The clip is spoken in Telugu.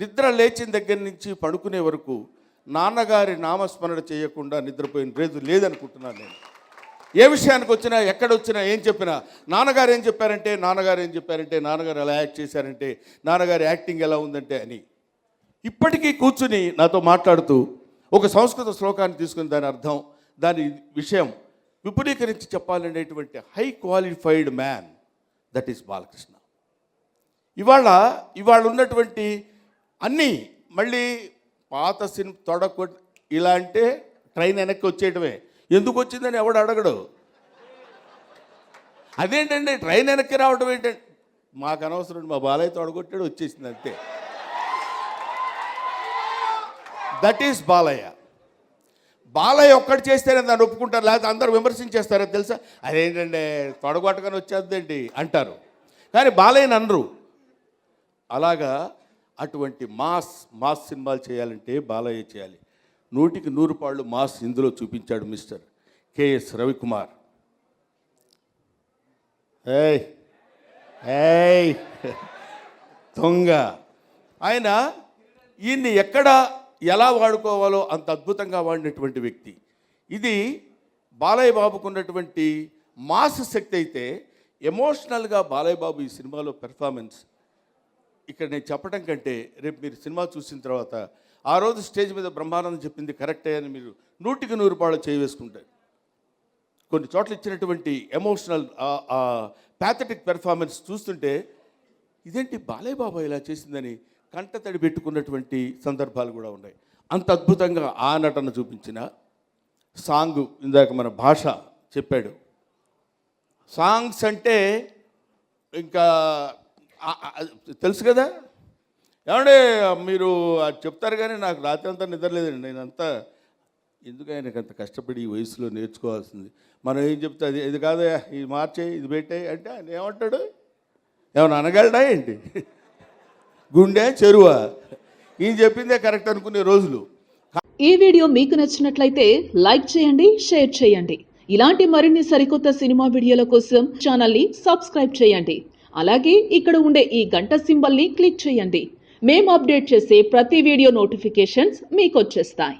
నిద్ర లేచిన దగ్గర నుంచి పడుకునే వరకు నాన్నగారి నామస్మరణ చేయకుండా నిద్రపోయిన రోజు లేదనుకుంటున్నాను నేను. ఏ విషయానికి వచ్చినా ఎక్కడొచ్చినా ఏం చెప్పినా నాన్నగారు ఏం చెప్పారంటే, నాన్నగారు ఏం చెప్పారంటే, నాన్నగారు ఎలా యాక్ట్ చేశారంటే, నాన్నగారి యాక్టింగ్ ఎలా ఉందంటే అని ఇప్పటికీ కూర్చుని నాతో మాట్లాడుతూ ఒక సంస్కృత శ్లోకాన్ని తీసుకుని దాని అర్థం, దాని విషయం విపులీకరించి చెప్పాలనేటువంటి high qualified man, that is Balakrishna. ఇవాళ ఉన్నటువంటి అన్నీ మళ్ళీ పాత సినిమా తొడకొట్టి ఇలా అంటే ట్రైన్ వెనక్కి వచ్చేయటమే. ఎందుకు వచ్చిందని ఎవడు అడగడు. అదేంటండి ట్రైన్ వెనక్కి రావడం ఏంటంటే, మాకు అనవసరం, మా బాలయ్య తొడగొట్టాడు వచ్చేసింది అంతే. That is Balayya. బాలయ్య ఒక్కటి చేస్తేనే దాన్ని ఒప్పుకుంటారు, లేకపోతే అందరూ విమర్శించేస్తారో తెలుసా. అదేంటంటే తొడగొట్టగానే వచ్చేద్దేంటి అంటారు, కానీ బాలయ్యని అనరు. అలాగా అటువంటి మాస్ సినిమాలు చేయాలంటే బాలయ్య చేయాలి. 100కి 100 పాళ్ళు మాస్ ఇందులో చూపించాడు మిస్టర్ కెఎస్ రవికుమార్. ఏయ్ దొంగ. ఆయన ఈయన్ని ఎక్కడ ఎలా వాడుకోవాలో అంత అద్భుతంగా వాడినటువంటి వ్యక్తి. ఇది బాలయ్య బాబుకు ఉన్నటువంటి మాస్ శక్తి అయితే, ఎమోషనల్గా బాలయ్య బాబు ఈ సినిమాలో పెర్ఫార్మెన్స్ ఇక్కడ నేను చెప్పడం కంటే రేపు మీరు సినిమా చూసిన తర్వాత ఆ రోజు స్టేజ్ మీద బ్రహ్మానందం చెప్పింది కరెక్టే అని మీరు 100కి 100 పాళ్ళు చేయవేసుకుంటారు. కొన్ని చోట్ల ఇచ్చినటువంటి ఎమోషనల్ ప్యాథటిక్ పెర్ఫార్మెన్స్ చూస్తుంటే ఇదేంటి బాలయ్య బాబా ఇలా చేసిందని కంటతడి పెట్టుకున్నటువంటి సందర్భాలు కూడా ఉన్నాయి. అంత అద్భుతంగా ఆ నటన చూపించిన సాంగ్, ఇందాక మన భాష చెప్పాడు. సాంగ్స్ అంటే ఇంకా తెలుసు కదా. ఏమంటే మీరు అది చెప్తారు కానీ నాకు రాత్రి అంతా నిద్రలేదండి. నేనంతా ఎందుకు ఆయనకు అంత కష్టపడి ఈ వయసులో నేర్చుకోవాల్సింది. మనం ఏం చెప్తే అది ఇది కాదా, ఇది మార్చే, ఇది పెట్టే అంటే ఆయన ఏమంటాడు, ఏమన్నా అనగలడా ఏంటి, గుండె చెరువా, ఈయన చెప్పిందే కరెక్ట్ అనుకునే రోజులు. ఈ వీడియో మీకు నచ్చినట్లయితే లైక్ చేయండి, షేర్ చేయండి. ఇలాంటి మరిన్ని సరికొత్త సినిమా వీడియోల కోసం ఛానల్ని సబ్స్క్రైబ్ చేయండి. అలాగే ఇక్కడ ఉండే ఈ గంట సింబల్ని క్లిక్ చేయండి. మేము అప్డేట్ చేసే ప్రతి వీడియో నోటిఫికేషన్స్ మీకు వచ్చేస్తాయి.